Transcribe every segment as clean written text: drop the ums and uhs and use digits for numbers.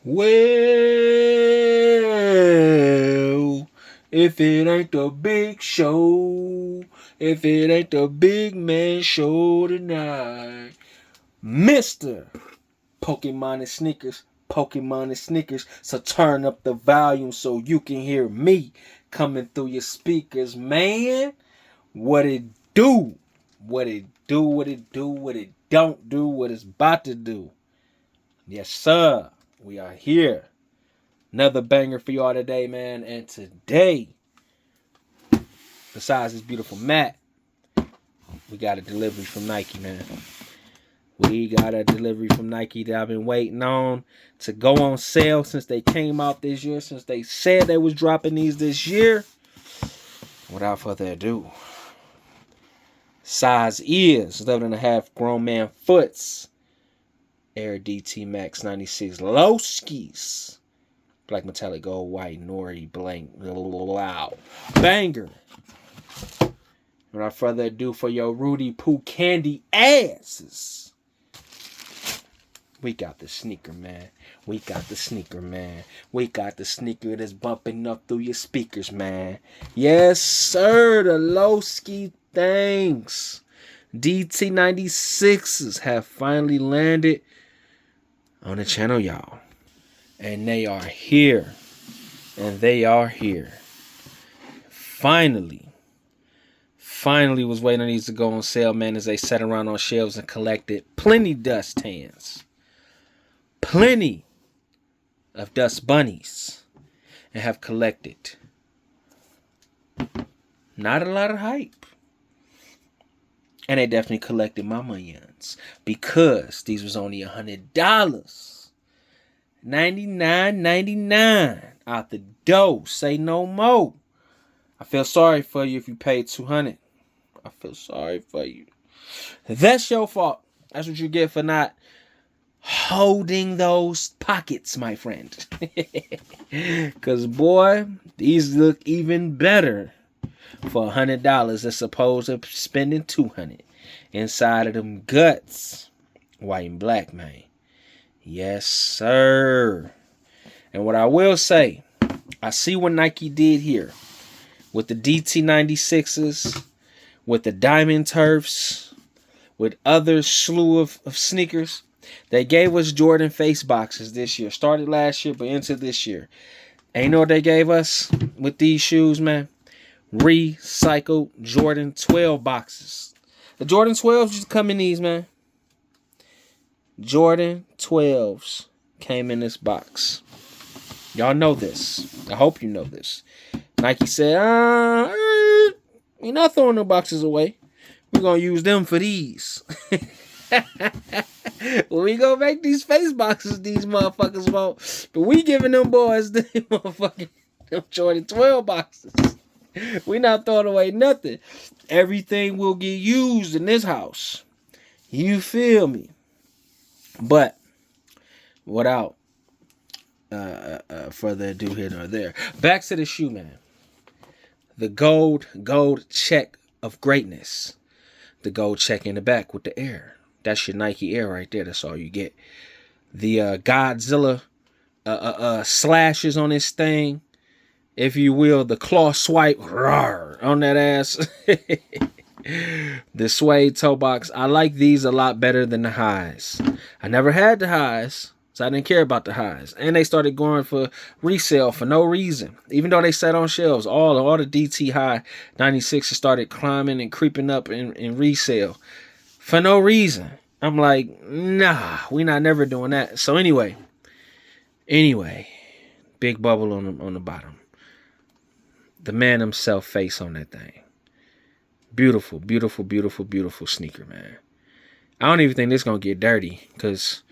Well, if it ain't the big show, if it ain't the big man show tonight, Mr. Pokemon and Sneakers, Pokemon and Sneakers. So turn up the volume so you can hear me coming through your speakers, man. What it do? What it do? What it do? What it don't do? What it's about to do? Yes, sir. We are here. Another banger for y'all today, man. And today, besides this beautiful mat, we got a delivery from Nike, man. We got a delivery from Nike that I've been waiting on to go on sale since they came out this year, since they said they was dropping these this year. Without further ado, size is 11.5 grown man foots. Air DT Max 96 low skis. Black metallic gold white nori blank loud banger. Without further ado, for your Rudy Poo candy asses, we got the sneaker, man. We got the sneaker, man. We got the sneaker that's bumping up through your speakers, man. Yes, sir. The low ski things. DT96s have finally landed on the channel, y'all. And they are here. And they are here. Finally was waiting on these to go on sale, man, as they sat around on shelves and collected plenty dust hands. Plenty of dust bunnies. And have collected not a lot of hype. And they definitely collected my millions. Because these was only $100. $99.99 out the door. Say no more. I feel sorry for you if you paid $200. I feel sorry for you. That's your fault. That's what you get for not holding those pockets, my friend. Because, boy, these look even better for $100 as opposed to spending $200 inside of them guts. White and black, man. Yes, sir. And what I will say, I see what Nike did here with the DT96s, with the Diamond Turfs, with other slew of sneakers. They gave us Jordan face boxes this year. Started last year, but into this year. And you know what they gave us with these shoes, man? Recycled Jordan 12 boxes. The Jordan 12s just come in these, man. Jordan 12s came in this box. Y'all know this. I hope you know this. Nike said, we're not throwing the boxes away. We're going to use them for these. When we go make these face boxes, these motherfuckers won't. But we giving them boys them motherfucking them Jordan 12 boxes. We not throwing away nothing. Everything will get used in this house. You feel me? But without further ado here nor there, back to the shoe, man. The gold check of greatness. The gold check in the back with the air. That's your Nike Air right there. That's all you get. The Godzilla slashes on this thing, if you will. The claw swipe on that ass. The suede toe box. I like these a lot better than the highs. I never had the highs, so I didn't care about the highs. And they started going for resale for no reason. Even though they sat on shelves, all the DT high 96s started climbing and creeping up in resale for no reason. I'm like, nah, we not never doing that. So anyway, big bubble on the bottom. The man himself face on that thing. Beautiful, beautiful, beautiful, beautiful sneaker, man. I don't even think this gonna get dirty because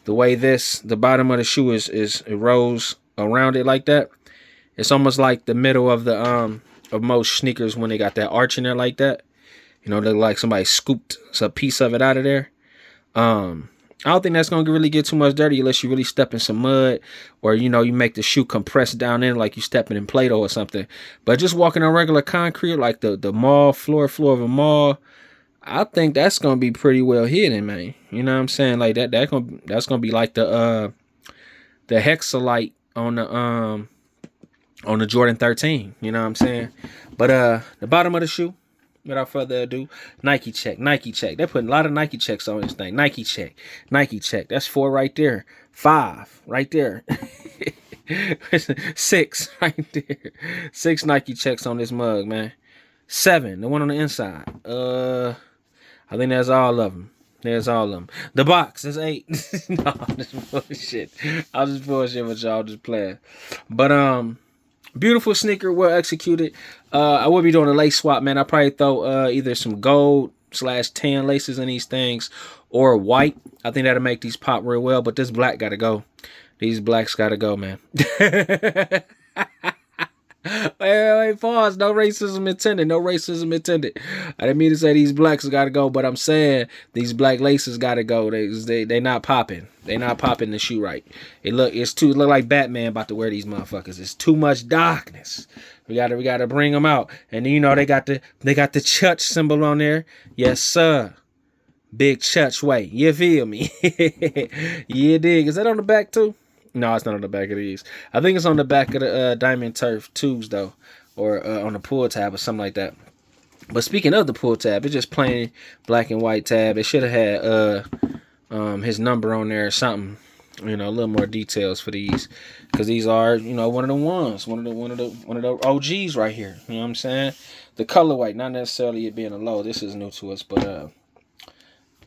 the way the bottom of the shoe is it rolls around it like that. It's almost like the middle of the of most sneakers when they got that arch in there like that. You know, they like somebody scooped a piece of it out of there. I don't think that's gonna really get too much dirty unless you really step in some mud or you make the shoe compress down in like you stepping in Play-Doh or something. But just walking on regular concrete like the mall floor of a mall, I think that's gonna be pretty well hidden, man. You know what I'm saying? Like that's gonna be like the hexalite on the Jordan 13. You know what I'm saying? But the bottom of the shoe, without further ado, Nike check, Nike check. They're putting a lot of Nike checks on this thing. Nike check, Nike check. That's 4 right there. 5 right there. 6 right there. 6 Nike checks on this mug, man. 7, the one on the inside. I think that's all of them. There's all of them. The box is 8. No, I'm just bullshit. I'll just bullshit with y'all, just playing. But beautiful sneaker, well executed. I will be doing a lace swap, man. I probably throw either some gold/tan laces in these things or white. I think that'll make these pop real well. But this black gotta go. These blacks gotta go, man. Wait, pause. No racism intended. No racism intended. I didn't mean to say these blacks gotta go, but I'm saying these black laces gotta go. They not popping. They not popping the shoe right. It look like Batman about to wear these motherfuckers. It's too much darkness. We gotta bring them out. And you know they got the church symbol on there. Yes, sir. Big church way. You feel me? Yeah, dig. Is that on the back too? No, it's not on the back of these. I think it's on the back of the Diamond Turf 2s, though. Or on the pull tab or something like that. But speaking of the pull tab, it's just plain black and white tab. They should have had his number on there or something. You know, a little more details for these. Because these are, you know, one of the ones. One of the OGs right here. You know what I'm saying? The color white, not necessarily it being a low. This is new to us, but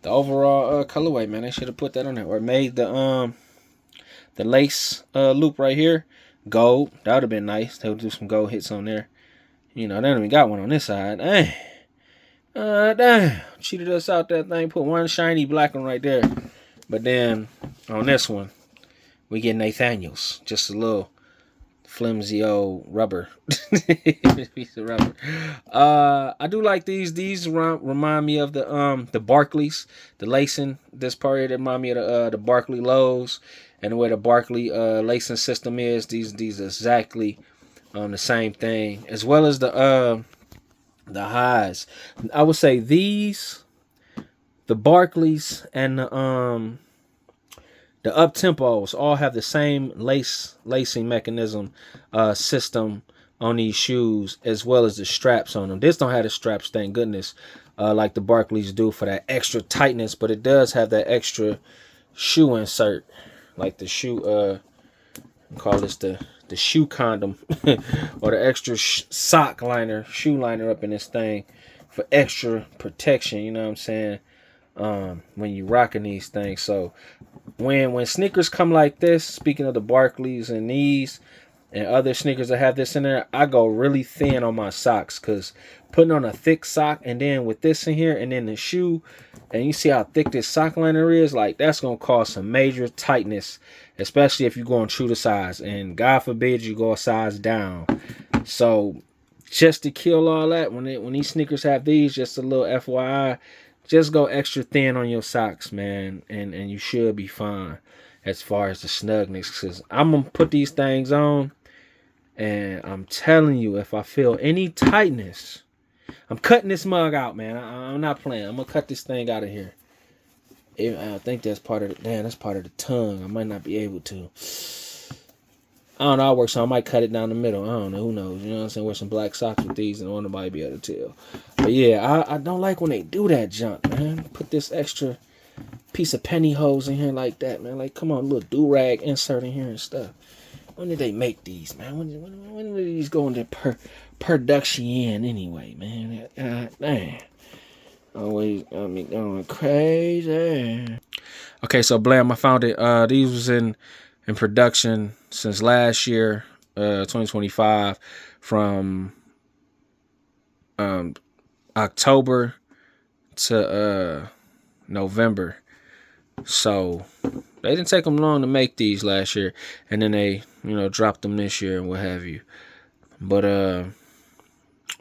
the overall colorway, man, they should have put that on there. Or made the lace loop right here gold. That would have been nice. They would do some gold hits on there. You know, they don't even got one on this side. Damn. Cheated us out that thing. Put one shiny black one right there. But then on this one, we get Nathaniel's. Just a little flimsy old rubber. Piece of rubber. I do like these. These remind me of the Barclays. The lacing. This part here remind me of the Barkley lows. And the way the Barkley lacing system is, these exactly the same thing, as well as the highs. I would say these, the Barclays and the up tempos all have the same lacing mechanism system on these shoes, as well as the straps on them. This don't have the straps, thank goodness, like the Barclays do for that extra tightness, but it does have that extra shoe insert. Like the shoe, call this the shoe condom, or the extra sock liner, shoe liner up in this thing for extra protection. You know what I'm saying? When you rocking these things. So when sneakers come like this, speaking of the Barclays and these and other sneakers that have this in there, I go really thin on my socks, because putting on a thick sock and then with this in here and then the shoe, and you see how thick this sock liner is, like that's gonna cause some major tightness, especially if you're going true to size, and God forbid you go a size down. So just to kill all that, when these sneakers have these, just a little FYI, just go extra thin on your socks, man, and you should be fine as far as the snugness. Because I'm gonna put these things on, and I'm telling you, if I feel any tightness, I'm cutting this mug out, man. I'm not playing. I'm gonna cut this thing out of here. I think that's part of the that's part of the tongue. I might not be able to. I don't know. I'll work, so I might cut it down the middle. I don't know. Who knows? You know what I'm saying? Wear some black socks with these, and I want nobody be able to tell. But yeah, I don't like when they do that junk, man. Put this extra piece of pantyhose in here like that, man. Like, come on, little do-rag insert in here and stuff. When did they make these, man? When did these go into production anyway, man? Damn. Always got me going crazy. Okay, so blam, I found it. These was in production since last year, 2025, from October to November. So they didn't take them long to make these last year, and then they, dropped them this year and what have you. But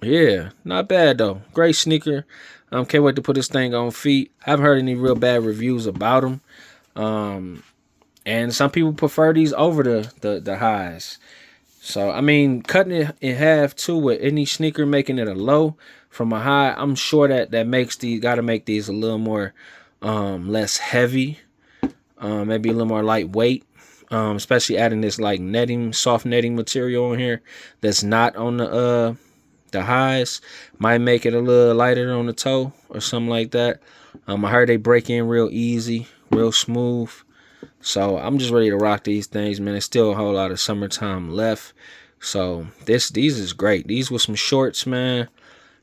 yeah, not bad though. Great sneaker. Can't wait to put this thing on feet. I haven't heard any real bad reviews about them. And some people prefer these over the highs. So, I mean, cutting it in half too with any sneaker, making it a low from a high, I'm sure that makes these, got to make these a little more less heavy, maybe a little more lightweight. Especially adding this like netting, soft netting material on here that's not on the highs. Might make it a little lighter on the toe or something like that. I heard they break in real easy, real smooth. So I'm just ready to rock these things, man. There's still a whole lot of summertime left. So these is great. These with some shorts, man.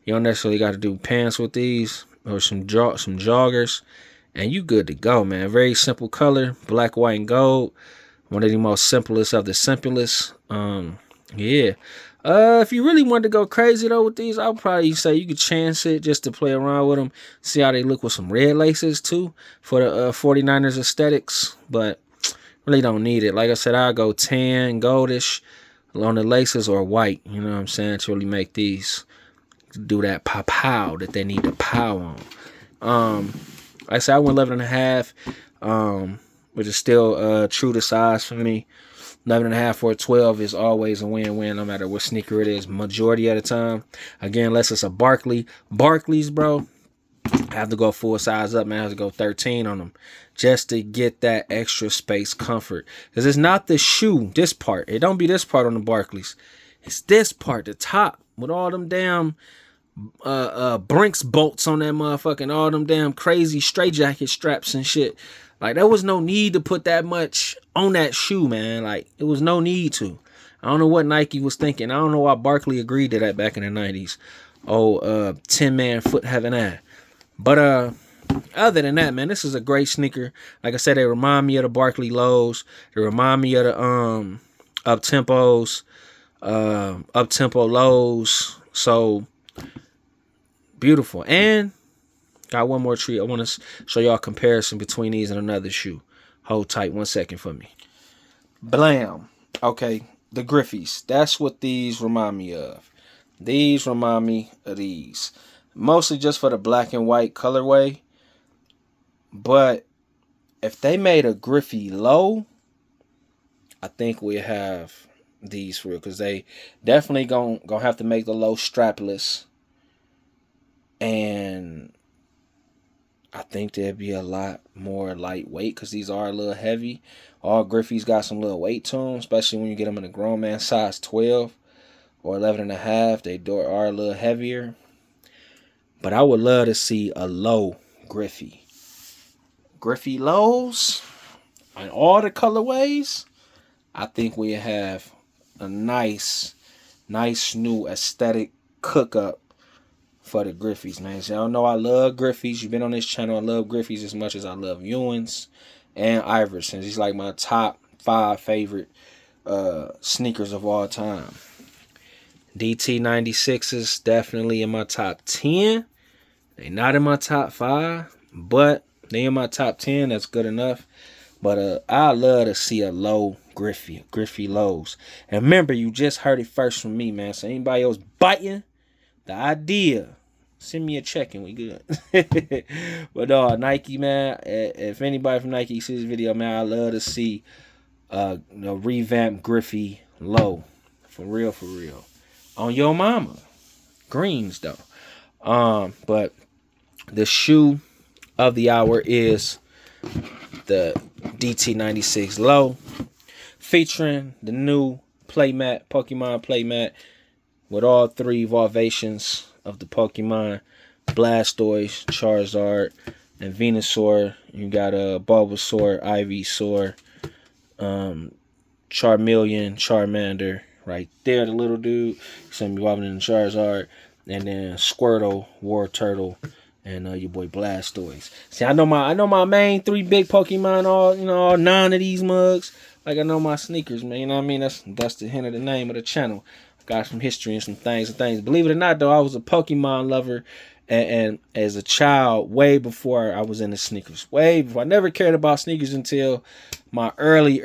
You don't necessarily got to do pants with these or some joggers, and you good to go, man. Very simple color, black, white, and gold. One of the most simplest of the simplest. Yeah. If you really wanted to go crazy though with these, I would probably say you could chance it just to play around with them, see how they look with some red laces too for the 49ers aesthetics. But really don't need it. Like I said, I'll go tan, goldish on the laces or white. You know what I'm saying? To really make these do that pow that they need to pow on. Like I said, I went 11.5. Which is still true to size for me. 11.5 or 12 is always a win-win, no matter what sneaker it is, majority of the time. Again, unless it's a Barclays, bro, I have to go full size up, man. I have to go 13 on them just to get that extra space comfort. Because it's not the shoe, this part. It don't be this part on the Barclays. It's this part, the top, with all them damn Brinks bolts on that motherfucking, all them damn crazy straitjacket straps and shit. Like, there was no need to put that much on that shoe, man. Like, it was no need to. I don't know what Nike was thinking. I don't know why Barkley agreed to that back in the 90s. 10-man foot having that. But other than that, man, this is a great sneaker. Like I said, they remind me of the Barkley lows. They remind me of the up-tempo lows. So, beautiful. And got one more treat. I want to show y'all a comparison between these and another shoe. Hold tight 1 second for me. Blam. Okay, the Griffies. That's what these remind me of. These remind me of these. Mostly just for the black and white colorway. But if they made a Griffey low, I think we have these for real. Because they definitely gonna have to make the low strapless. And I think there'd be a lot more lightweight because these are a little heavy. All Griffies got some little weight to them, especially when you get them in a grown man size 12 or 11.5. They are a little heavier. But I would love to see a low Griffey. Griffey lows and all the colorways. I think we have a nice new aesthetic cook-up for the Griffies, man. So y'all know I love Griffies. You've been on this channel. I love Griffies as much as I love Ewans and Iversons. These like my top 5 favorite sneakers of all time. DT96s definitely in my top 10. They not in my top 5, but they in my top 10. That's good enough. But I love to see a low Griffey lows. And remember, you just heard it first from me, man. So anybody else biting the idea, send me a check and we good. But Nike, man, if anybody from Nike sees this video, man, I love to see a revamped Griffey low. For real. On your mama. Greens, though. But the shoe of the hour is the DT96 low, featuring the new playmat, Pokemon playmat, with all 3 evolvations of the Pokemon, Blastoise, Charizard, and Venusaur. You got a Bulbasaur, Ivysaur, Charmeleon, Charmander, right there, the little dude, some evolving in Charizard, and then Squirtle, War Turtle, and your boy Blastoise. See, I know my main 3 big Pokemon, all 9 of these mugs. Like I know my sneakers, man. You know what I mean? That's the hint of the name of the channel. Got some history and some things. Believe it or not, though, I was a Pokemon lover and as a child, way before I was into sneakers. Way before. I never cared about sneakers until my early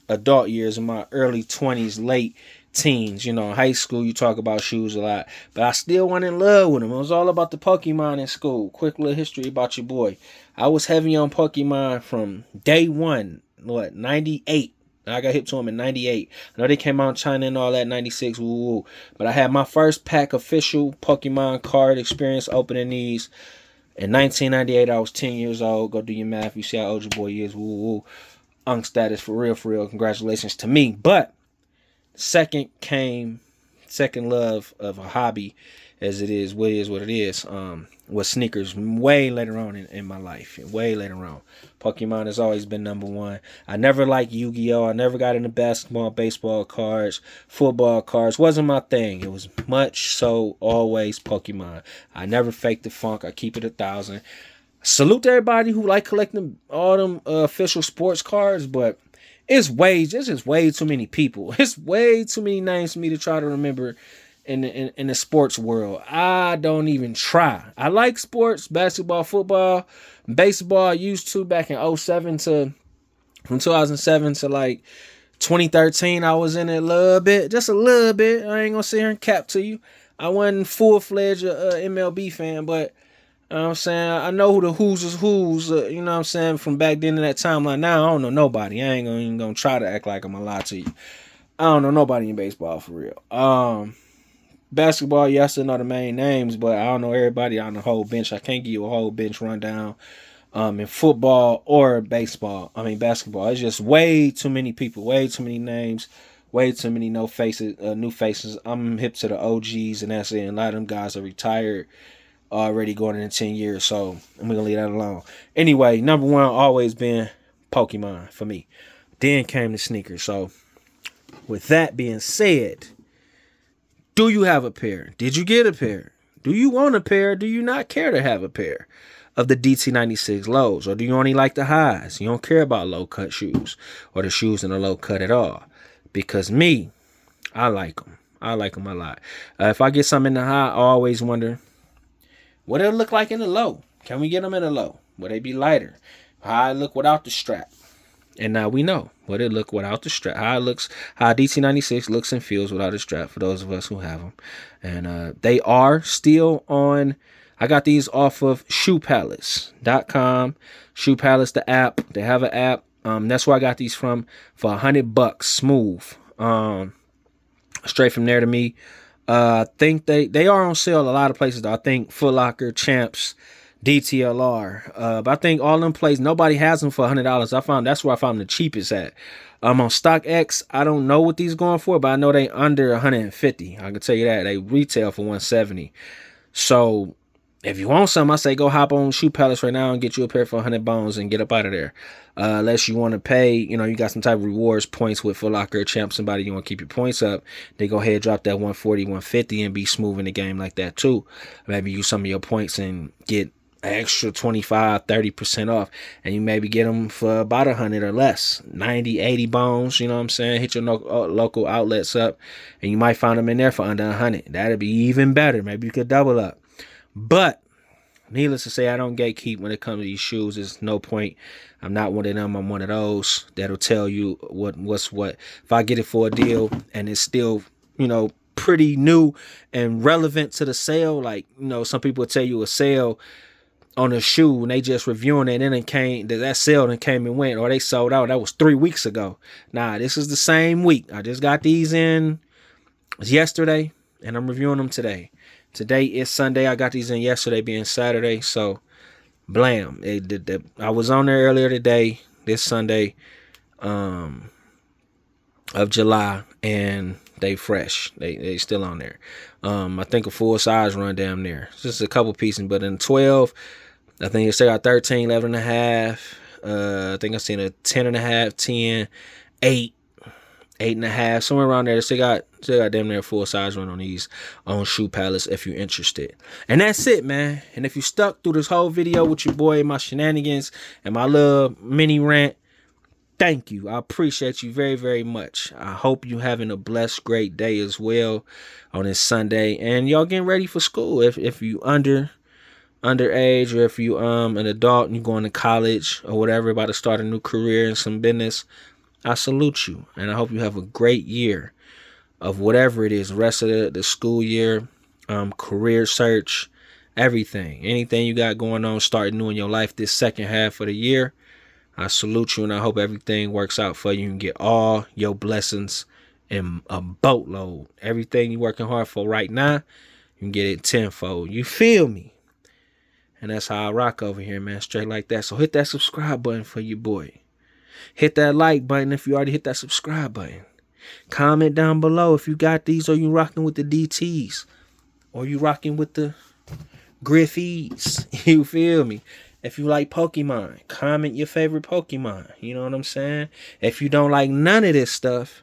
adult years, in my early 20s, late teens. High school, you talk about shoes a lot. But I still went in love with them. It was all about the Pokemon in school. Quick little history about your boy. I was heavy on Pokemon from day one. 98. I got hip to them in 98. I know they came out in China and all that, 96, woo. But I had my first pack official Pokemon card experience opening these in 1998. I was 10 years old. Go do your math. You see how old your boy is, woo. Unk status for real, for real. Congratulations to me. But second love of a hobby, as it is what it is, was sneakers way later on in my life. Way later on. Pokemon has always been number one. I never liked Yu-Gi-Oh! I never got into basketball, baseball cards, football cards. Wasn't my thing. It was much so always Pokemon. I never faked the funk. I keep it 1,000. Salute to everybody who like collecting all them official sports cards, but it's just way too many people. It's way too many names for me to try to remember in the sports world. I don't even try. I like sports, basketball, football, baseball. I used to back in from 2007 to like 2013. I was in it a little bit, just a little bit. I ain't gonna sit here and cap to you. I wasn't full-fledged MLB fan, but you know what I'm saying, I know who the who's is who's, you know what I'm saying, from back then in that timeline. Now I don't know nobody. I ain't even gonna try to act like I'm gonna lie to you. I don't know nobody in baseball for real. Basketball, yes, I know the main names, but I don't know everybody on the whole bench. I can't give you a whole bench rundown in football or basketball. It's just way too many people, way too many names, way too many new faces. I'm hip to the OGs, and that's it. And a lot of them guys are retired already going into 10 years, so I'm going to leave that alone. Anyway, number one always been Pokemon for me. Then came the sneakers. So with that being said, do you have a pair? Did you get a pair? Do you want a pair? Do you not care to have a pair of the DT96 lows? Or do you only like the highs? You don't care about low cut shoes or the shoes in a low cut at all? Because me, I like them. I like them a lot. If I get some in the high, I always wonder what it'll look like in the low. Can we get them in the low? Will they be lighter? How it look without the strap? And now we know what it look without the strap. How DT96 looks and feels without a strap for those of us who have them. And they are still on. I got these off of shoepalace.com. Shoe Palace, the app. They have an app. That's where I got these from for $100 smooth. Straight from there to me. I think they are on sale a lot of places though. I think Foot Locker, Champs, DTLR. But I think all them places, nobody has them for $100. That's where I found the cheapest at. On StockX, I don't know what these going for, but I know they under 150. I can tell you that. They retail for 170. So if you want some, I say go hop on Shoe Palace right now and get you a pair for 100 bones and get up out of there. Unless you want to pay, you got some type of rewards points with Foot Locker, Champ, somebody you want to keep your points up. They go ahead, drop that 140, 150 and be smooth in the game like that too. Maybe use some of your points and get an extra 25, 30% off. And you maybe get them for about 100 or less. 90, 80 bones, you know what I'm saying? Hit your local outlets up and you might find them in there for under 100. That'd be even better. Maybe you could double up. But needless to say, I don't gatekeep when it comes to these shoes. There's no point. I'm not one of them. I'm one of those that'll tell you what's what. If I get it for a deal and it's still, pretty new and relevant to the sale, like, some people tell you a sale on a shoe and they just reviewing it and then that sale then came and went, or they sold out. That was 3 weeks ago. Nah, this is the same week. I just got these in yesterday and I'm reviewing them today. Today is Sunday. I got these in yesterday being Saturday. So, blam. I was on there earlier today, this Sunday of July, and they fresh. They still on there. I think a full size run down there. It's just a couple pieces, but in 12, I think it's still got 13, 11 and a half. I think I seen a 10 and a half, 10, 8. 8.5, somewhere around there. Still got damn near full size run on these on Shoe Palace if you're interested. And that's it, man. And if you stuck through this whole video with your boy, my shenanigans, and my little mini rant, thank you. I appreciate you very, very much. I hope you having a blessed, great day as well on this Sunday. And y'all getting ready for school. If you underage, or if you an adult and you going to college or whatever, about to start a new career in some business, I salute you, and I hope you have a great year of whatever it is, the rest of the school year, career search, everything. Anything you got going on, starting new in your life this second half of the year, I salute you, and I hope everything works out for you and get all your blessings in a boatload. Everything you're working hard for right now, you can get it tenfold. You feel me? And that's how I rock over here, man, straight like that. So hit that subscribe button for your boy. Hit that like button if you already hit that subscribe button. Comment down below if you got these or you rocking with the DTs or you rocking with the Griffies. You feel me? If you like Pokemon, comment your favorite Pokemon. You know what I'm saying? If you don't like none of this stuff,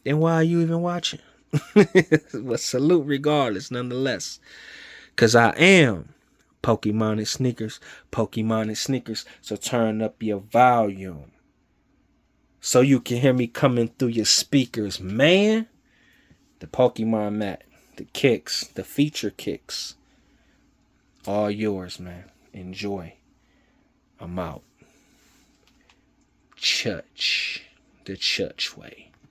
then why are you even watching? But salute regardless, nonetheless. Because I am Pokemon and Sneakers. Pokemon and Sneakers. So turn up your volume so you can hear me coming through your speakers, man. The Pokemon mat, the kicks, the feature kicks. All yours, man. Enjoy. I'm out. Church. The church way.